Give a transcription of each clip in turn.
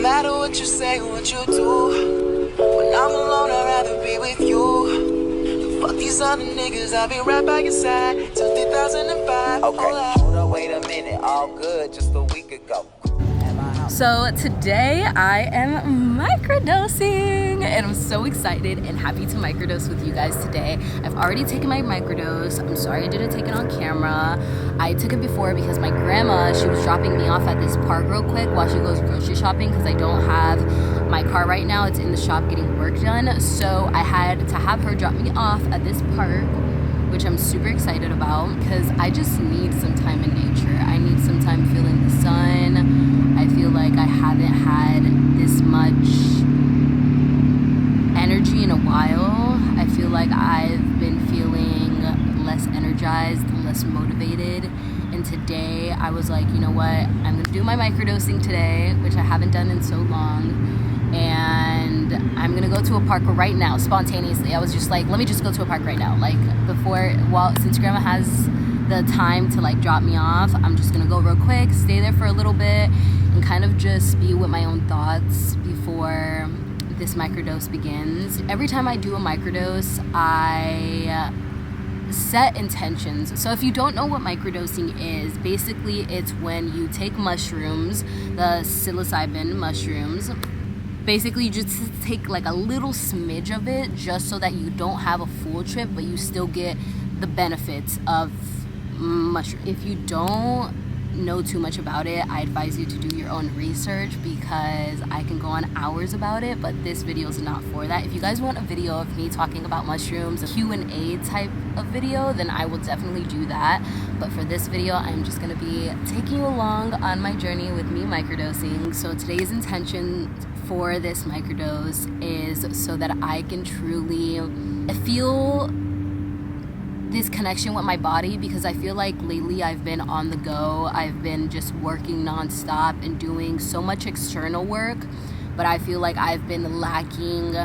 matter what you say or what you do. When I'm alone, I'd rather be with you. Fuck these other niggas, I'll be right by your side till 2005. Okay, hold up, wait a minute. All good, just a week ago. So today I am microdosing and I'm so excited and happy to microdose with you guys today. I've already taken my microdose. I'm sorry I didn't take it on camera. I took it before because my grandma, she was dropping me off at this park real quick while she goes grocery shopping because I don't have my car right now. It's in the shop getting work done. So I had to have her drop me off at this park, which I'm super excited about because I just need some time in nature. I need some time feeling the sun. I feel like I haven't had this much energy in a while. I feel like I've been feeling less energized, less motivated. And today I was like, you know what? I'm gonna do my microdosing today, which I haven't done in so long. And I'm gonna go to a park right now, spontaneously. I was just like, let me just go to a park right now. Like since grandma has the time to like drop me off, I'm just gonna go real quick, stay there for a little bit, and kind of just be with my own thoughts before this microdose begins. Every time I do a microdose, I set intentions. So if you don't know what microdosing is, basically it's when you take mushrooms, the psilocybin mushrooms. Basically, you just take like a little smidge of it just so that you don't have a full trip, but you still get the benefits of mushroom. If you don't know too much about it, I advise you to do your own research because I can go on hours about it, but this video is not for that. If you guys want a video of me talking about mushrooms, a Q&A type of video, then I will definitely do that. But for this video, I'm just gonna be taking you along on my journey with me microdosing. So today's intention for this microdose is so that I can truly feel this connection with my body, because I feel like lately I've been on the go. I've been just working nonstop and doing so much external work, but I feel like I've been lacking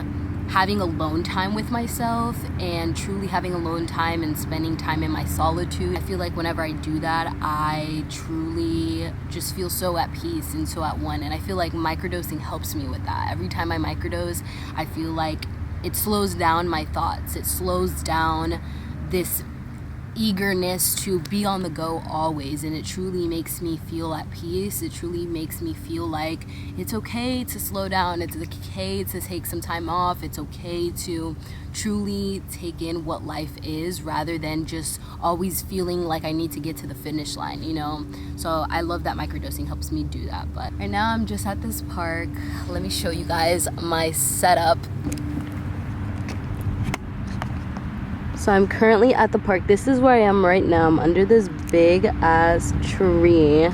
having alone time with myself and truly having alone time and spending time in my solitude. I feel like whenever I do that, I truly just feel so at peace and so at one, and I feel like microdosing helps me with that. Every time I microdose, I feel like it slows down my thoughts. It slows down this eagerness to be on the go always, and it truly makes me feel at peace. It truly makes me feel like it's okay to slow down. It's okay to take some time off. It's okay to truly take in what life is rather than just always feeling like I need to get to the finish line, you know? So I love that microdosing helps me do that. But right now I'm just at this park. Let me show you guys my setup. So I'm currently at the park. This is where I am right now. I'm under this big ass tree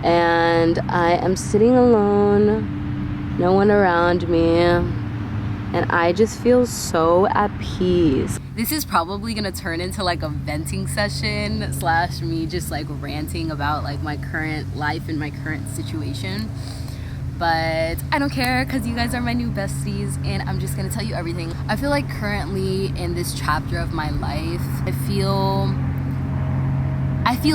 and I am sitting alone, no one around me, and I just feel so at peace. This is probably gonna turn into like a venting session slash me just like ranting about like my current life and my current situation. But I don't care because you guys are my new besties and I'm just gonna tell you everything. I feel like currently in this chapter of my life, I feel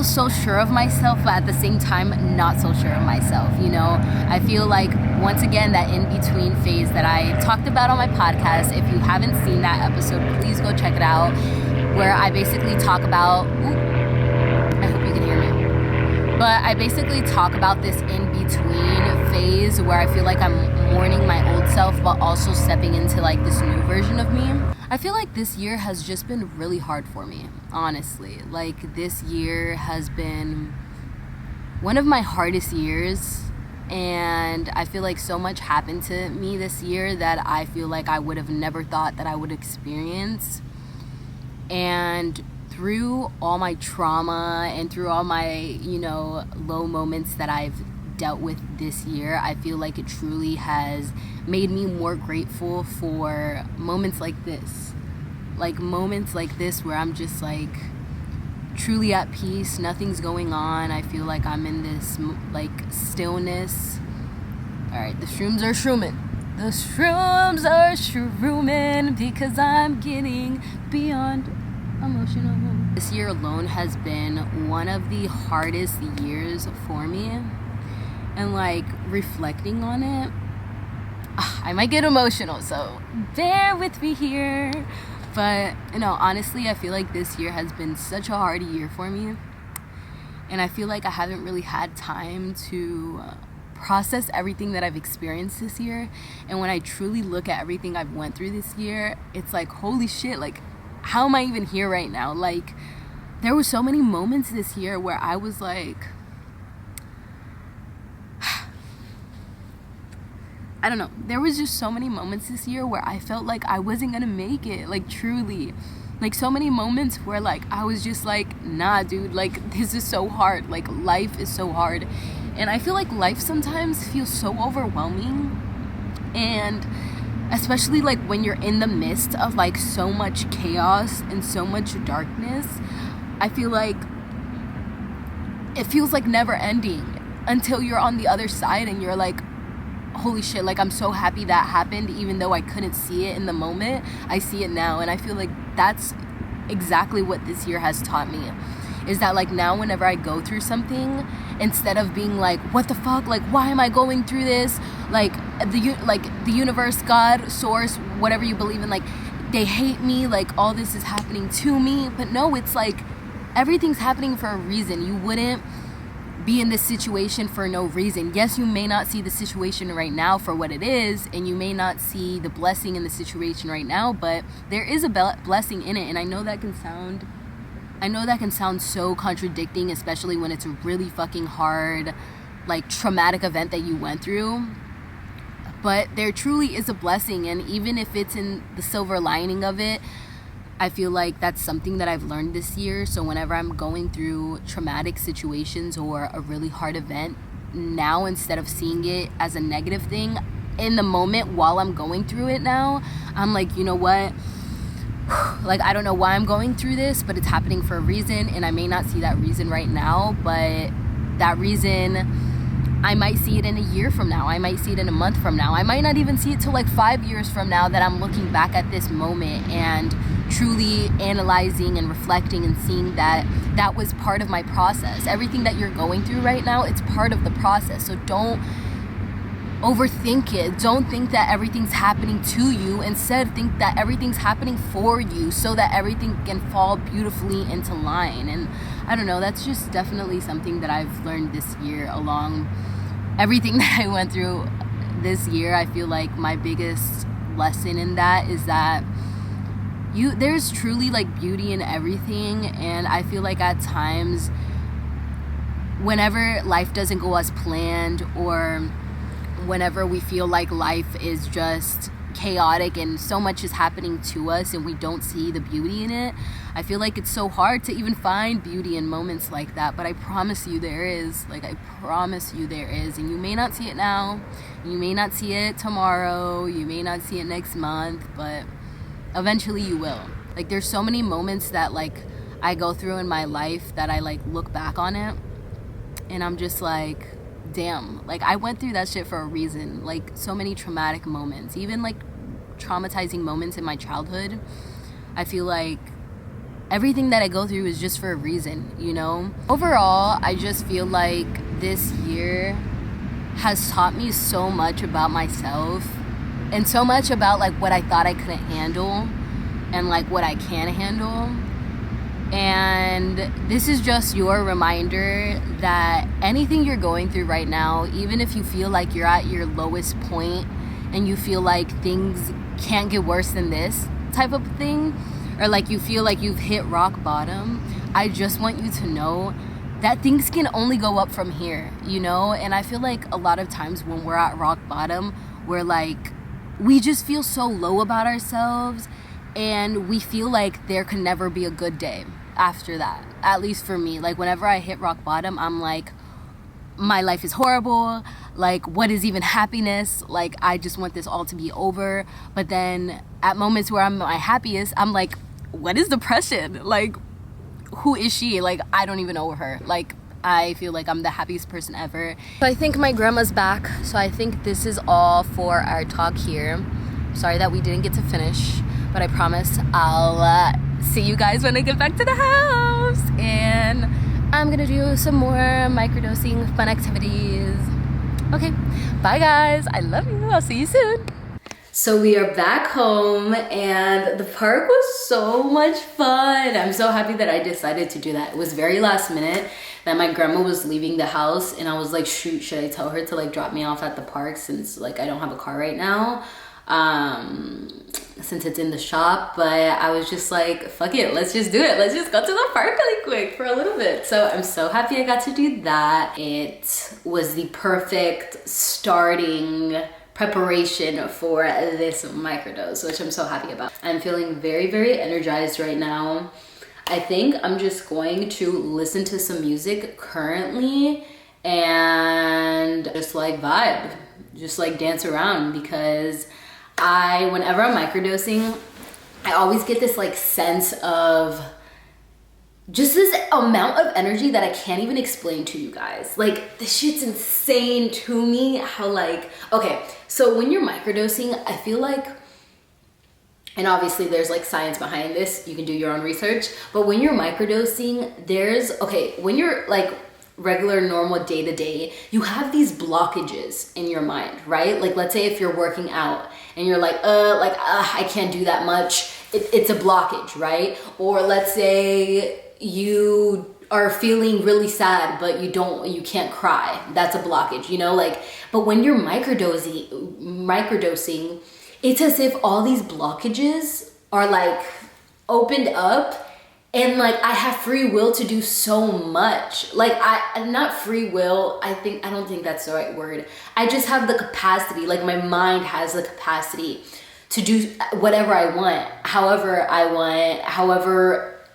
so sure of myself, but at the same time not so sure of myself, you know? I feel like once again that in-between phase that I talked about on my podcast. If you haven't seen that episode, please go check it out, where I basically talk about I hope you can hear me. But I basically talk about this in-between phase where I feel like I'm mourning my old self but also stepping into like this new version of me. I feel like this year has just been really hard for me, honestly. Like this year has been one of my hardest years, and I feel like so much happened to me this year that I feel like I would have never thought that I would experience. And through all my trauma and through all my, you know, low moments that I've dealt with this year, I feel like it truly has made me more grateful for moments like this. Like moments like this where I'm just like truly at peace, nothing's going on. I feel like I'm in this like stillness. All right, the shrooms are shrooming. The shrooms are shrooming because I'm getting beyond emotional. This year alone has been one of the hardest years for me. and like reflecting on it, I might get emotional, so bear with me here. But honestly, I feel like this year has been such a hard year for me, and I feel like I haven't really had time to process everything that I've experienced this year. And when I truly look at everything I've went through this year, it's like, holy shit, like, how am I even here right now? Like, there were so many moments this year where I was like, I don't know, there was just so many moments this year where I felt like I wasn't gonna make it, like, truly. Like, so many moments where, like, I was just like, nah, dude, like, this is so hard. Like, life is so hard. And I feel like life sometimes feels so overwhelming. And especially, like, when you're in the midst of, like, so much chaos and so much darkness, I feel like it feels like never ending until you're on the other side and you're like, holy shit, like, I'm so happy that happened. Even though I couldn't see it in the moment, I see it now. And I feel like that's exactly what this year has taught me, is that, like, now whenever I go through something, instead of being like, what the fuck, like, why am I going through this, like, the universe, God, source, whatever you believe in, like, they hate me, like, all this is happening to me. But no, it's like, everything's happening for a reason. You wouldn't be in this situation for no reason. Yes, you may not see the situation right now for what it is, and you may not see the blessing in the situation right now, but there is a blessing in it. And I know that can sound so contradicting, especially when it's a really fucking hard, like, traumatic event that you went through. But there truly is a blessing, and even if it's in the silver lining of it, I feel like that's something that I've learned this year. So whenever I'm going through traumatic situations or a really hard event, now, instead of seeing it as a negative thing in the moment while I'm going through it now, I'm like, you know what? Like, I don't know why I'm going through this, but it's happening for a reason, and I may not see that reason right now, but that reason, I might see it in a year from now. I might see it in a month from now. I might not even see it till like 5 years from now, that I'm looking back at this moment and truly analyzing and reflecting and seeing that that was part of my process. Everything that you're going through right now, it's part of the process. So don't overthink it. Don't think that everything's happening to you. Instead, think that everything's happening for you, so that everything can fall beautifully into line. And I don't know, that's just definitely something that I've learned this year. Along everything that I went through this year, I feel like my biggest lesson in that is that there's truly, like, beauty in everything. And I feel like at times, whenever life doesn't go as planned, or whenever we feel like life is just chaotic and so much is happening to us and we don't see the beauty in it, I feel like it's so hard to even find beauty in moments like that. But I promise you there is. Like, I promise you there is. And you may not see it now, you may not see it tomorrow, you may not see it next month, but eventually you will. Like, there's so many moments that, like, I go through in my life that I, like, look back on it and I'm just like, damn, like, I went through that shit for a reason. Like, so many traumatic moments, even, like, traumatizing moments in my childhood. I feel like everything that I go through is just for a reason, you know? Overall, I just feel like this year has taught me so much about myself, and so much about, like, what I thought I couldn't handle and, like, what I can handle. And this is just your reminder that anything you're going through right now, even if you feel like you're at your lowest point and you feel like things can't get worse than this type of thing, or like you feel like you've hit rock bottom, I just want you to know that things can only go up from here, you know? And I feel like a lot of times when we're at rock bottom, we're like, we just feel so low about ourselves, and we feel like there can never be a good day after that. At least for me, like, whenever I hit rock bottom, I'm like, my life is horrible, like, what is even happiness? Like, I just want this all to be over. But then at moments where I'm my happiest, I'm like, what is depression? Like, who is she? Like, I don't even know her. Like, I feel like I'm the happiest person ever. So I think my grandma's back, so I think this is all for our talk here. Sorry that we didn't get to finish, but I promise I'll see you guys when I get back to the house. And I'm gonna do some more microdosing fun activities. Okay, bye guys. I love you. I'll see you soon. So we are back home and the park was so much fun. I'm so happy that I decided to do that. It was very last minute that my grandma was leaving the house and I was like, shoot, should I tell her to like drop me off at the park since like I don't have a car right now? Since it's in the shop, but I was just like, fuck it, let's just do it. Let's just go to the park really quick for a little bit. So I'm so happy I got to do that. It was the perfect starting preparation for this microdose, which I'm so happy about. I'm feeling very, very energized right now. I think I'm just going to listen to some music currently and just like vibe, just like dance around, because whenever I'm microdosing, I always get this like sense of just this amount of energy that I can't even explain to you guys. Like, this shit's insane to me how like, okay, so when you're microdosing, I feel like, and obviously there's like science behind this, you can do your own research, but when you're microdosing, when you're like regular normal day to day, you have these blockages in your mind, right? Like, let's say if you're working out and you're like, I can't do that much. It's a blockage, right? Or let's say you are feeling really sad, but you can't cry. That's a blockage, you know? Like, but when you're microdosing, it's as if all these blockages are like opened up, and like I have free will to do so much. Like not free will, I don't think that's the right word. I just have the capacity, like my mind has the capacity to do whatever I want, however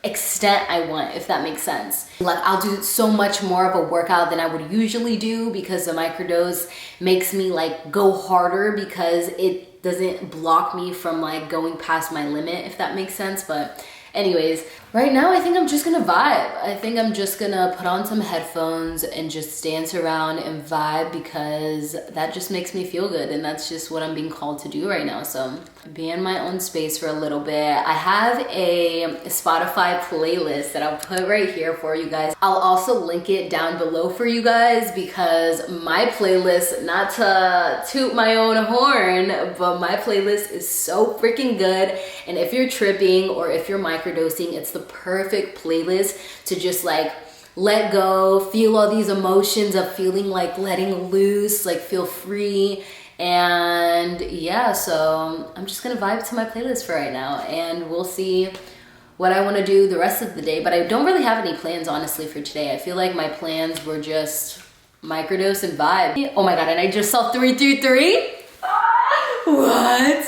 extent I want, if that makes sense. Like, I'll do so much more of a workout than I would usually do because the microdose makes me like go harder because it doesn't block me from like going past my limit, if that makes sense. But anyways, right now I think I'm just gonna vibe. I think I'm just gonna put on some headphones and just dance around and vibe, because that just makes me feel good, and that's just what I'm being called to do right now. So be in my own space for a little bit. I have a Spotify playlist that I'll put right here for you guys. I'll also link it down below for you guys, because my playlist, not to toot my own horn, but my playlist is so freaking good. And if you're tripping or if you're microdosing, it's the perfect playlist to just like let go, feel all these emotions of feeling like letting loose, like feel free. And yeah, so I'm just gonna vibe to my playlist for right now, and we'll see what I want to do the rest of the day. But I don't really have any plans, honestly, for today. I feel like my plans were just microdose and vibe. Oh my god, and I just saw 333. What?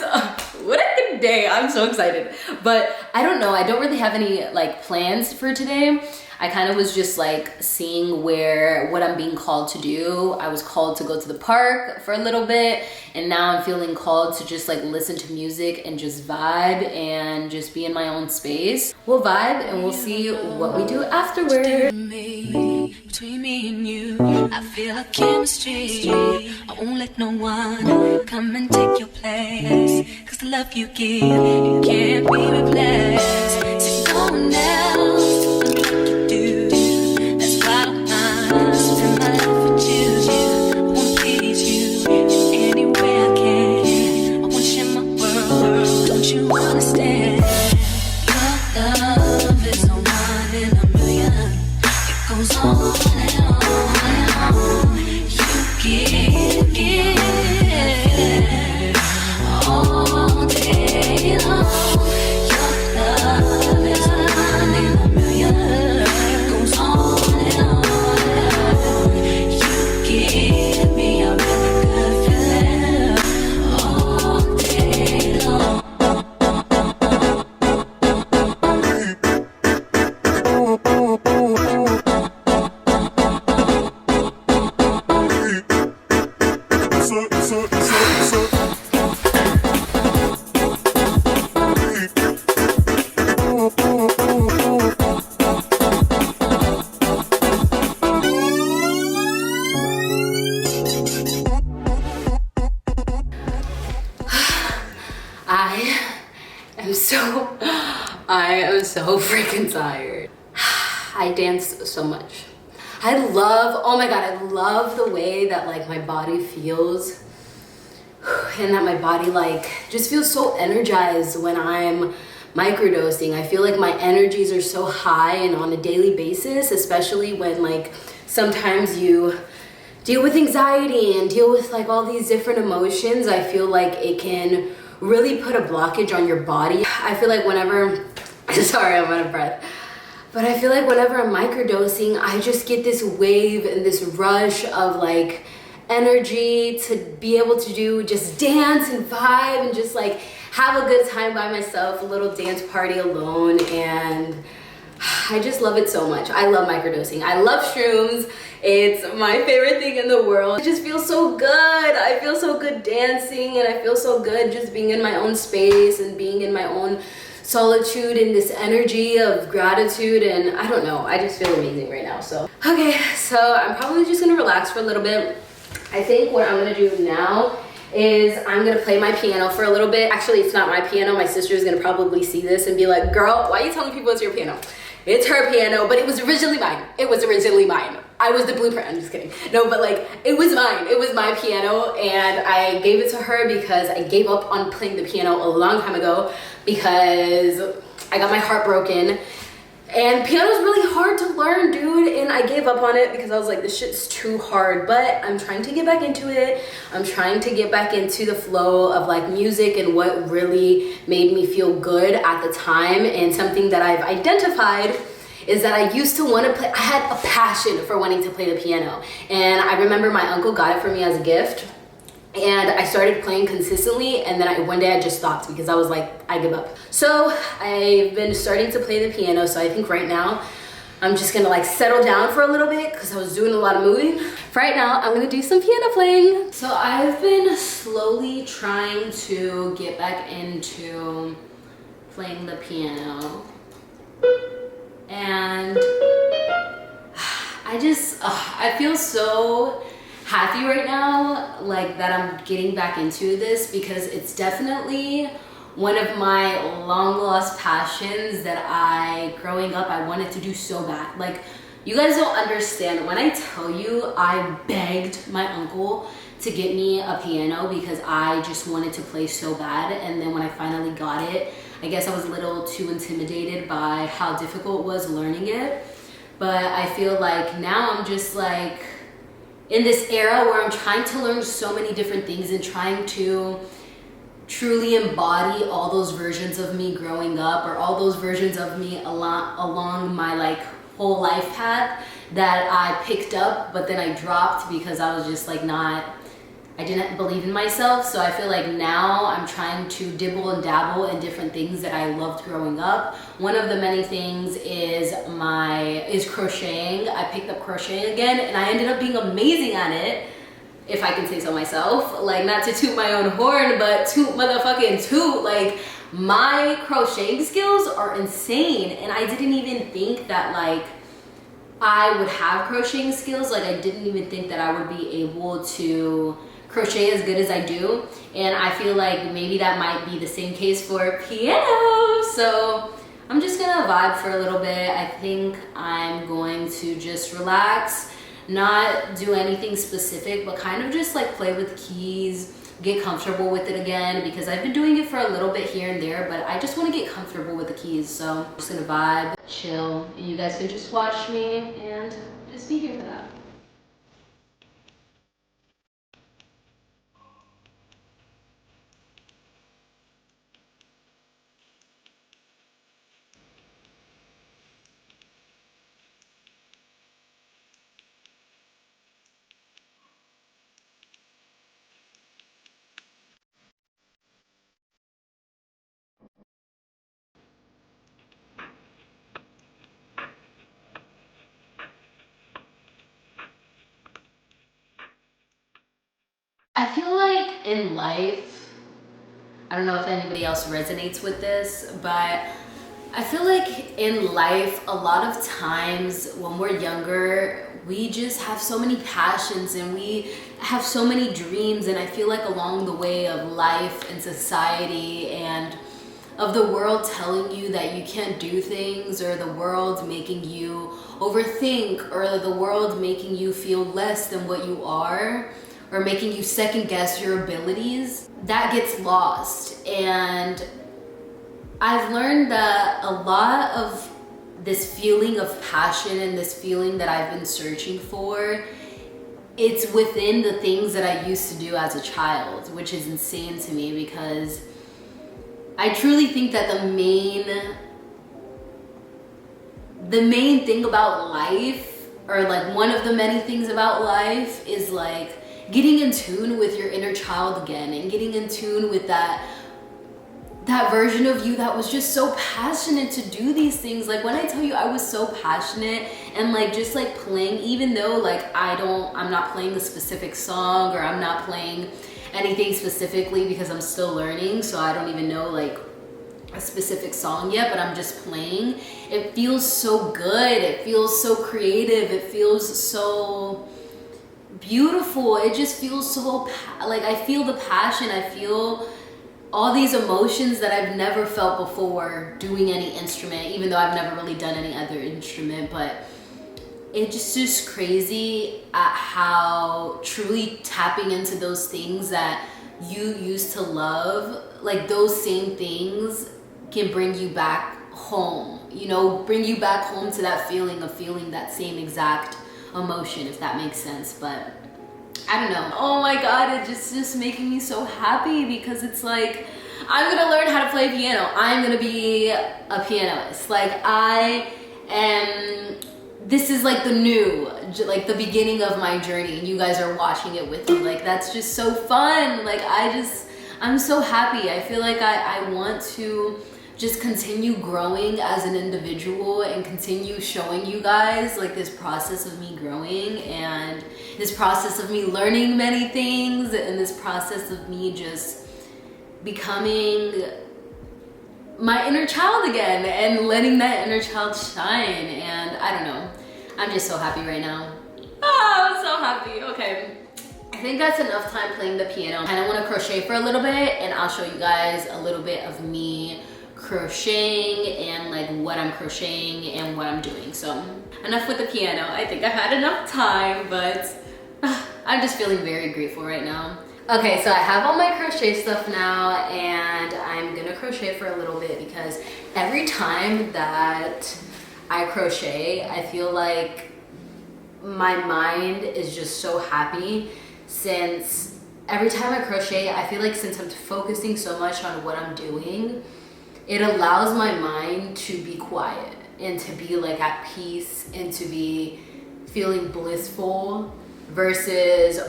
What a good day. I'm so excited. But I don't know, I don't really have any like plans for today. I kind of was just like seeing what I'm being called to do. I was called to go to the park for a little bit, and now I'm feeling called to just like listen to music and just vibe and just be in my own space. We'll vibe and we'll see what we do afterward. Between me and you, I feel a chemistry. I won't let no one come and take your place, 'cause the love you give, it can't be replaced. See, no one else to do. That's why I spend my life with you. I wanna please you in any way I can. I wanna share my world, don't you understand? Your love is a one in a million. It goes on and on and on. You give all day long. Your love is a one in a million. It goes on and on and on. You give me a really good feeling all day long. I am so freaking tired. I danced so much. Oh my God, I love the way that like my body feels and that my body like just feels so energized when I'm microdosing. I feel like my energies are so high and on a daily basis, especially when like sometimes you deal with anxiety and deal with like all these different emotions. I feel like it can really put a blockage on your body. I feel like whenever, sorry, I'm out of breath. But I feel like whenever I'm microdosing, I just get this wave and this rush of like energy to be able to do just dance and vibe and just like have a good time by myself, a little dance party alone. And I just love it so much. I love microdosing. I love shrooms. It's my favorite thing in the world. It just feels so good. I feel so good dancing, and I feel so good just being in my own space and being in my own solitude and this energy of gratitude. And I don't know, I just feel amazing right now. So okay, so I'm probably just gonna relax for a little bit. I think what I'm gonna do now is I'm gonna play my piano for a little bit. Actually, it's not my piano. My sister is gonna probably see this and be like, girl, why are you telling people it's your piano? It's her piano, but it was originally mine. It was originally mine. I was the blueprint. I'm just kidding. No, but like, it was mine. It was my piano, and I gave it to her because I gave up on playing the piano a long time ago because I got my heart broken. And piano's really hard to learn, dude, and I gave up on it because I was like, this shit's too hard. But I'm trying to get back into it. I'm trying to get back into the flow of like music and what really made me feel good at the time. And something that I've identified is that I used to want to play, I had a passion for wanting to play the piano. And I remember my uncle got it for me as a gift. And I started playing consistently, and then one day I just stopped because I was like, I give up. So I've been starting to play the piano, so I think right now I'm just gonna like settle down for a little bit because I was doing a lot of moving. Right now I'm gonna do some piano playing. So I've been slowly trying to get back into playing the piano. And I feel so happy right now, like that I'm getting back into this, because it's definitely one of my long lost passions that growing up, I wanted to do so bad. Like, you guys don't understand when I tell you I begged my uncle to get me a piano because I just wanted to play so bad. And then when I finally got it, I guess I was a little too intimidated by how difficult it was learning it. But I feel like now I'm just like in this era where I'm trying to learn so many different things and trying to truly embody all those versions of me growing up, or all those versions of me along my like whole life path that I picked up, but then I dropped because I was just like I didn't believe in myself. So I feel like now I'm trying to dibble and dabble in different things that I loved growing up. One of the many things is crocheting. I picked up crocheting again, and I ended up being amazing at it, if I can say so myself. Like, not to toot my own horn, but toot motherfucking toot. Like, my crocheting skills are insane, and I didn't even think that like I would have crocheting skills. Like, I didn't even think that I would be able to crochet as good as I do. And I feel like maybe that might be the same case for piano. So I'm just gonna vibe for a little bit. I think I'm going to just relax, not do anything specific, but kind of just like play with keys, get comfortable with it again, because I've been doing it for a little bit here and there, but I just want to get comfortable with the keys. So I'm just gonna vibe, chill, and you guys can just watch me and just be here for that. I feel like in life, I don't know if anybody else resonates with this, but I feel like in life, a lot of times when we're younger, we just have so many passions and we have so many dreams. And I feel like along the way of life and society and of the world telling you that you can't do things, or the world making you overthink, or the world making you feel less than what you are, or making you second guess your abilities, that gets lost. And I've learned that a lot of this feeling of passion and this feeling that I've been searching for, it's within the things that I used to do as a child, which is insane to me, because I truly think that the main thing about life, or like one of the many things about life, is like getting in tune with your inner child again, and getting in tune with that version of you that was just so passionate to do these things. Like when I tell you I was so passionate and like just like playing, even though like I'm not playing a specific song, or I'm not playing anything specifically because I'm still learning, so I don't even know like a specific song yet, but I'm just playing. It feels so good, it feels so creative, it feels so beautiful, it just feels so like I feel the passion, I feel all these emotions that I've never felt before doing any instrument, even though I've never really done any other instrument. But it's just crazy at how truly tapping into those things that you used to love, like those same things can bring you back home, you know, bring you back home to that feeling of feeling that same exact emotion, if that makes sense. But I don't know. Oh my God, it's just making me so happy, because it's like, I'm gonna learn how to play piano. I'm gonna be a pianist. Like this is like the beginning of my journey, and you guys are watching it with me. Like that's just so fun. Like I'm so happy. I feel like I want to just continue growing as an individual and continue showing you guys like this process of me growing, and this process of me learning many things, and this process of me just becoming my inner child again and letting that inner child shine. And I don't know, I'm just so happy right now. Oh, I'm so happy. Okay, I think that's enough time playing the piano. I kind of want to crochet for a little bit, and I'll show you guys a little bit of me crocheting and like what I'm crocheting and what I'm doing. So enough with the piano. I think I've had enough time, but I'm just feeling very grateful right now. Okay, so I have all my crochet stuff now, and I'm gonna crochet for a little bit, because every time that I crochet, I feel like my mind is just so happy, since every time I crochet, I feel like since I'm focusing so much on what I'm doing, it allows my mind to be quiet and to be like at peace and to be feeling blissful, versus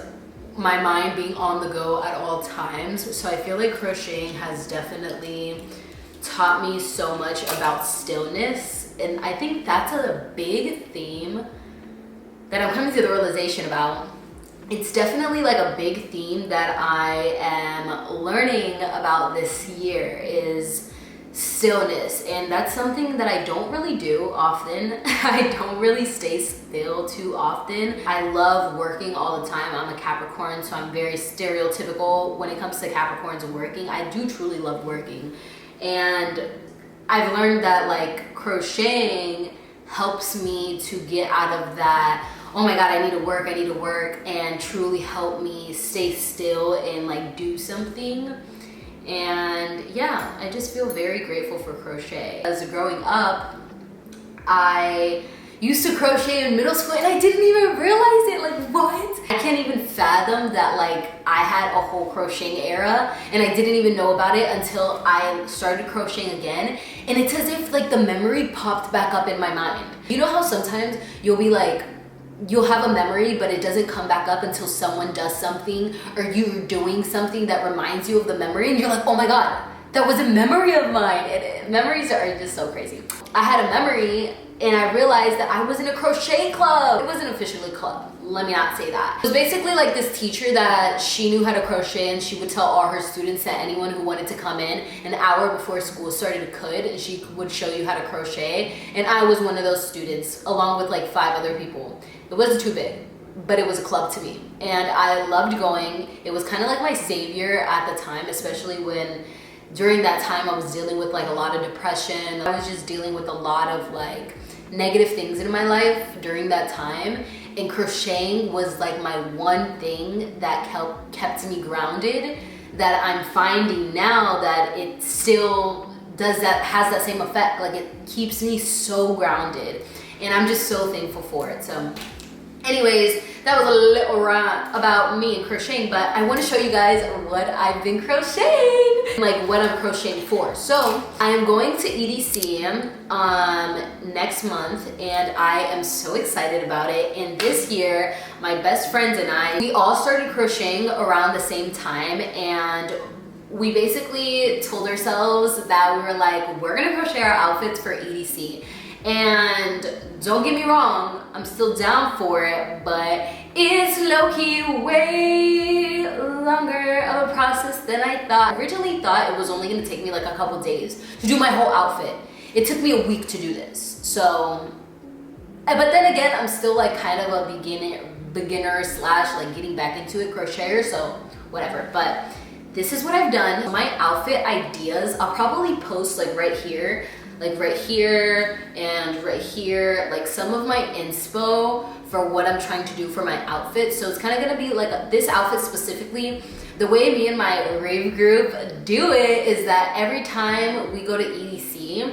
my mind being on the go at all times. So I feel like crocheting has definitely taught me so much about stillness, and I think that's a big theme that I'm coming to the realization about. It's definitely like a big theme that I am learning about this year, is stillness. And that's something that I don't really do often. I don't really stay still too often. I love working all the time. I'm a Capricorn, so I'm very stereotypical when it comes to Capricorns and working. I do truly love working, and I've learned that like crocheting helps me to get out of that, oh my God, I need to work, and truly help me stay still and like do something. And yeah, I just feel very grateful for crochet. As growing up, I used to crochet in middle school, and I didn't even realize it. Like, what? I can't even fathom that like I had a whole crocheting era and I didn't even know about it until I started crocheting again. And it's as if like the memory popped back up in my mind. You know how sometimes you'll be like, you'll have a memory, but it doesn't come back up until someone does something, or you're doing something that reminds you of the memory, and you're like, oh my God, that was a memory of mine. Memories are just so crazy. I had a memory, and I realized that I was in a crochet club. It wasn't officially a club, let me not say that. It was basically like this teacher that she knew how to crochet, and she would tell all her students that anyone who wanted to come in an hour before school started could, and she would show you how to crochet. And I was one of those students, along with like 5 other people. It wasn't too big, but it was a club to me, and I loved going. It was kind of like my savior at the time, especially when during that time I was dealing with like a lot of depression. I was just dealing with a lot of like negative things in my life during that time, and crocheting was like my one thing that kept me grounded, that I'm finding now that it still has that same effect. Like it keeps me so grounded, and I'm just so thankful for it. So anyways, that was a little rant about me and crocheting, but I want to show you guys what I've been crocheting, like what I'm crocheting for. So I'm going to EDC next month, and I am so excited about it. And this year, my best friends and I, we all started crocheting around the same time, and we basically told ourselves that we were like, we're gonna crochet our outfits for EDC. And don't get me wrong, I'm still down for it, but it's low-key way longer of a process than I thought. I originally thought it was only gonna take me like a couple days to do my whole outfit. It took me a week to do this. So, but then again, I'm still like kind of a beginner slash like getting back into it crocheter, so whatever. But this is what I've done. My outfit ideas, I'll probably post like right here and right here, like some of my inspo for what I'm trying to do for my outfit. So it's kind of gonna be like this outfit specifically. The way me and my rave group do it is that every time we go to EDC,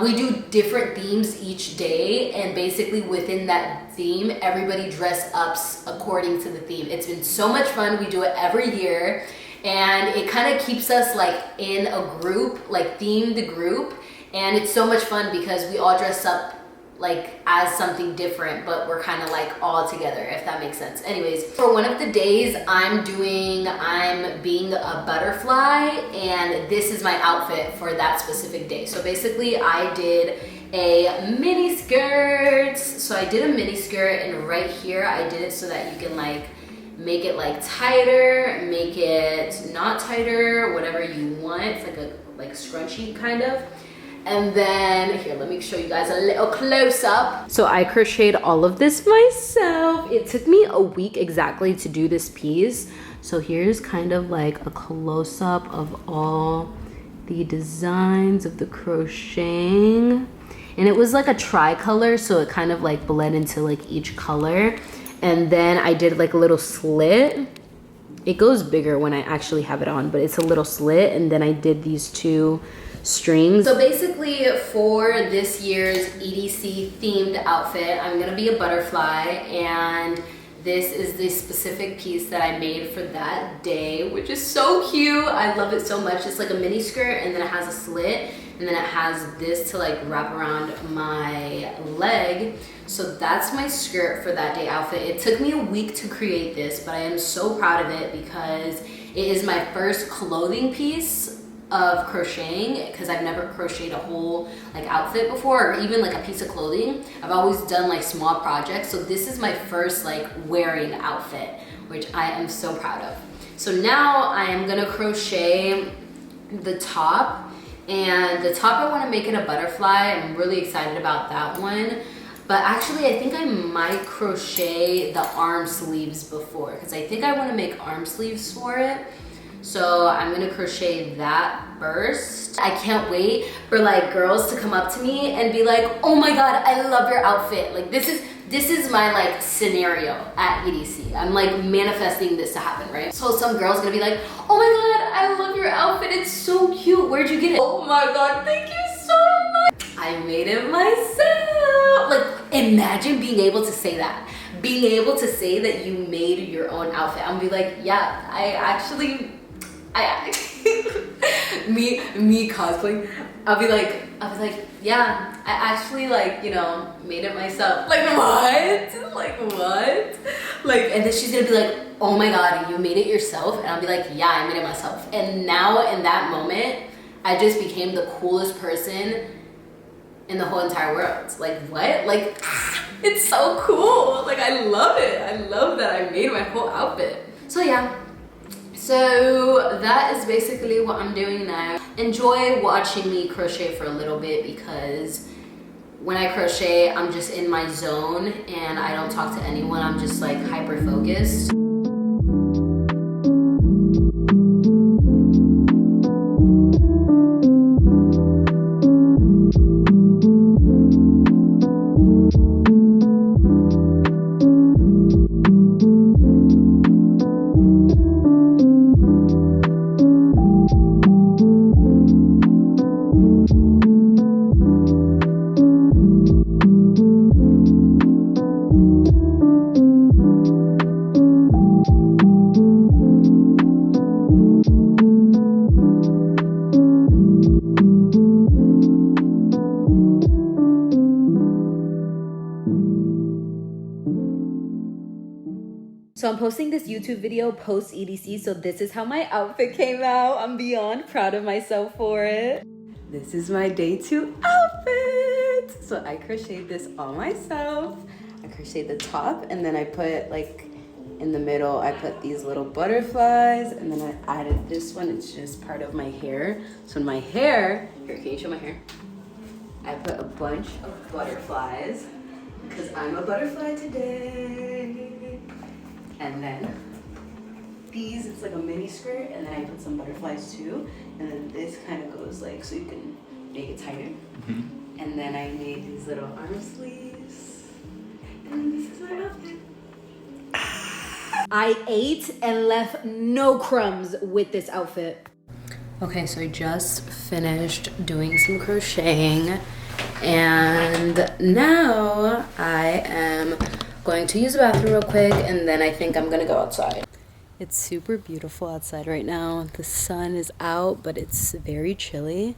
we do different themes each day, and basically within that theme, everybody dress ups according to the theme. It's been so much fun. We do it every year, and it kind of keeps us like in a group, like themed group. And it's so much fun because we all dress up like as something different, but we're kind of like all together, if that makes sense. Anyways, for one of the days I'm being a butterfly, and this is my outfit for that specific day. So basically I did a mini skirt. So I did a mini skirt, and right here I did it so that you can like make it like tighter, make it not tighter, whatever you want. It's like a scrunchy kind of. And then here, let me show you guys a little close up. So I crocheted all of this myself. It took me a week exactly to do this piece. So here's kind of like a close up of all the designs of the crocheting. And it was like a tricolor, so it kind of like bled into like each color. And then I did like a little slit. It goes bigger when I actually have it on, but it's a little slit. And then I did these two strings. So basically for this year's EDC themed outfit, I'm gonna be a butterfly, and this is the specific piece that I made for that day, which is so cute. I love it so much. It's like a mini skirt, and then it has a slit, and then it has this to like wrap around my leg. So that's my skirt for that day outfit. It took me a week to create this, but I am so proud of it because it is my first clothing piece of crocheting, because I've never crocheted a whole like outfit before, or even like a piece of clothing. I've always done like small projects, so this is my first like wearing outfit, which I am so proud of. So now I am gonna crochet the top, and the top I want to make it a butterfly. I'm really excited about that one. But actually I think I might crochet the arm sleeves before, because I think I want to make arm sleeves for it. So I'm gonna crochet that first. I can't wait for like girls to come up to me and be like, oh my god, I love your outfit. Like this is my like scenario at EDC. I'm like manifesting this to happen, right? So some girl's gonna be like, oh my god, I love your outfit, it's so cute, where'd you get it? Oh my god, thank you so much. I made it myself. Like imagine being able to say that. Being able to say that you made your own outfit. I'm gonna be like, yeah, me cosplaying, I'll be like, yeah, I actually like, you know, made it myself. Like what? Like what? Like, and then she's gonna be like, oh my god, you made it yourself? And I'll be like, yeah, I made it myself. And now in that moment, I just became the coolest person in the whole entire world. Like what? Like it's so cool. Like I love it. I love that I made my whole outfit. So yeah. So that is basically what I'm doing now. Enjoy watching me crochet for a little bit, because when I crochet, I'm just in my zone and I don't talk to anyone. I'm just like hyper focused. So I'm posting this YouTube video post EDC, so this is how my outfit came out. I'm beyond proud of myself for it. This is my day 2 outfit. So I crocheted this all myself. I crocheted the top, and then I put like in the middle, I put these little butterflies, and then I added this one. It's just part of my hair. So in my hair, here, can you show my hair? I put a bunch of butterflies because I'm a butterfly today. And then these, it's like a mini skirt, and then I put some butterflies too. And then this kind of goes like, so you can make it tighter. Mm-hmm. And then I made these little arm sleeves. And this is my outfit. I ate and left no crumbs with this outfit. Okay, so I just finished doing some crocheting, and now I am going to use the bathroom real quick, and then I think I'm gonna go outside. It's super beautiful outside right now. The sun is out, but it's very chilly.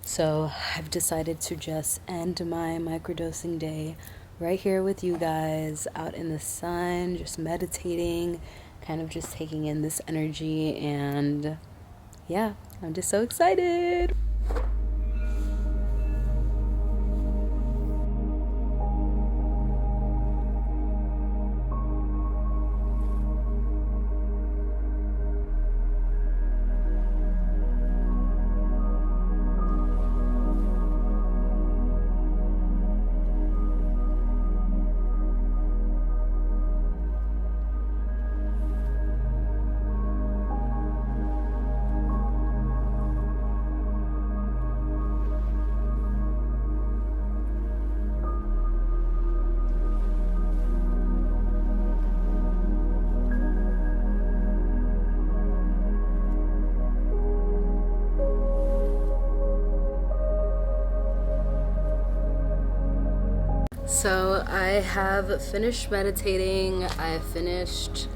So I've decided to just end my microdosing day right here with you guys, out in the sun, just meditating, kind of just taking in this energy, and yeah, I'm just so excited. So I have finished meditating. I finished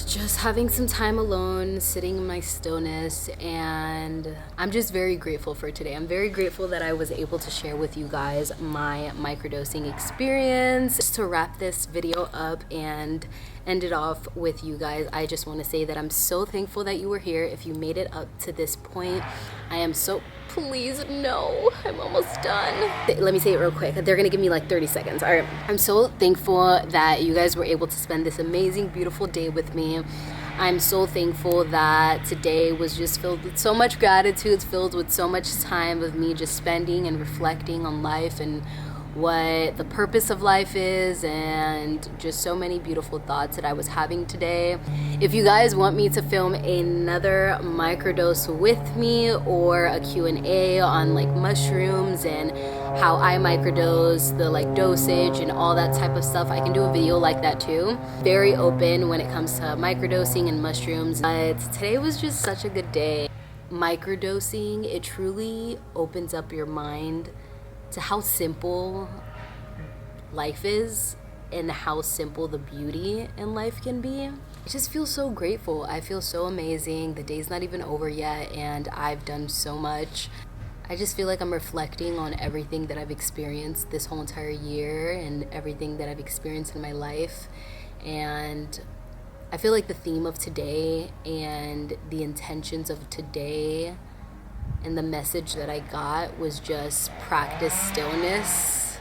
just having some time alone, sitting in my stillness, and I'm just very grateful for today. I'm very grateful that I was able to share with you guys my microdosing experience. Just to wrap this video up and end it off with you guys, I just want to say that I'm so thankful that you were here. If you made it up to this point, I am so... Please, no, I'm almost done. Let me say it real quick. They're gonna give me like 30 seconds. All right. I'm so thankful that you guys were able to spend this amazing, beautiful day with me. I'm so thankful that today was just filled with so much gratitude, filled with so much time of me just spending and reflecting on life and what the purpose of life is, and just so many beautiful thoughts that I was having today. If you guys want me to film another microdose with me, or a Q&A on like mushrooms and how I microdose, the like dosage and all that type of stuff, I can do a video like that too. Very open when it comes to microdosing and mushrooms. But today was just such a good day. Microdosing, it truly opens up your mind to how simple life is and how simple the beauty in life can be. I just feel so grateful. I feel so amazing. The day's not even over yet, and I've done so much. I just feel like I'm reflecting on everything that I've experienced this whole entire year and everything that I've experienced in my life. And I feel like the theme of today and the intentions of today and the message that I got was just practice stillness.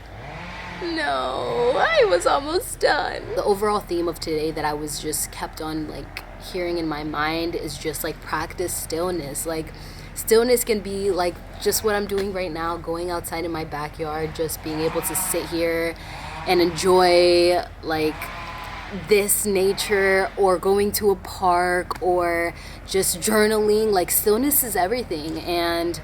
No, I was almost done. The overall theme of today that I was just kept on like hearing in my mind is just like practice stillness. Like stillness can be like just what I'm doing right now, going outside in my backyard, just being able to sit here and enjoy like this nature, or going to a park, or just journaling. Like stillness is everything, and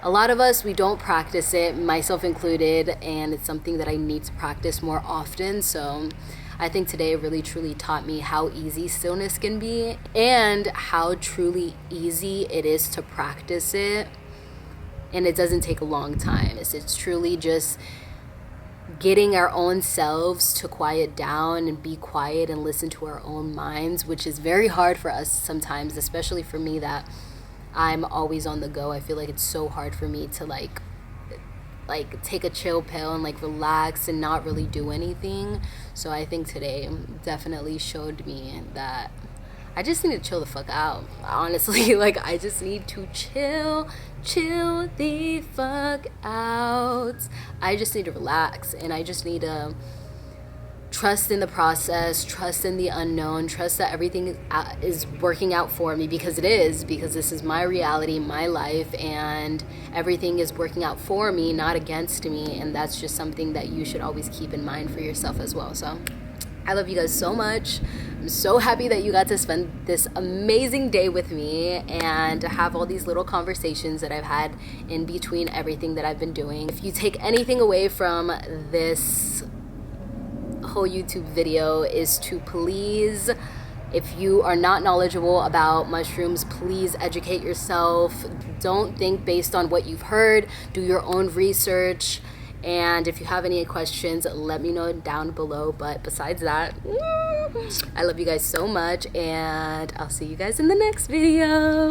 a lot of us, we don't practice it, myself included, and it's something that I need to practice more often. So I think today really truly taught me how easy stillness can be, and how truly easy it is to practice it, and it doesn't take a long time. It's truly just getting our own selves to quiet down and be quiet and listen to our own minds, which is very hard for us sometimes, especially for me that I'm always on the go. I feel like it's so hard for me to like like take a chill pill and like relax and not really do anything. So I think today definitely showed me that I just need to chill the fuck out, honestly. Like, I just need to chill the fuck out. I just need to relax, and I just need to trust in the process, trust in the unknown, trust that everything is working out for me, because it is, because this is my reality, my life, and everything is working out for me, not against me. And that's just something that you should always keep in mind for yourself as well. So I love you guys so much. I'm so happy that you got to spend this amazing day with me and to have all these little conversations that I've had in between everything that I've been doing. If you take anything away from this whole YouTube video, is to please, if you are not knowledgeable about mushrooms, please educate yourself. Don't think based on what you've heard. Do your own research. And if you have any questions, let me know down below. But besides that, I love you guys so much, and I'll see you guys in the next video.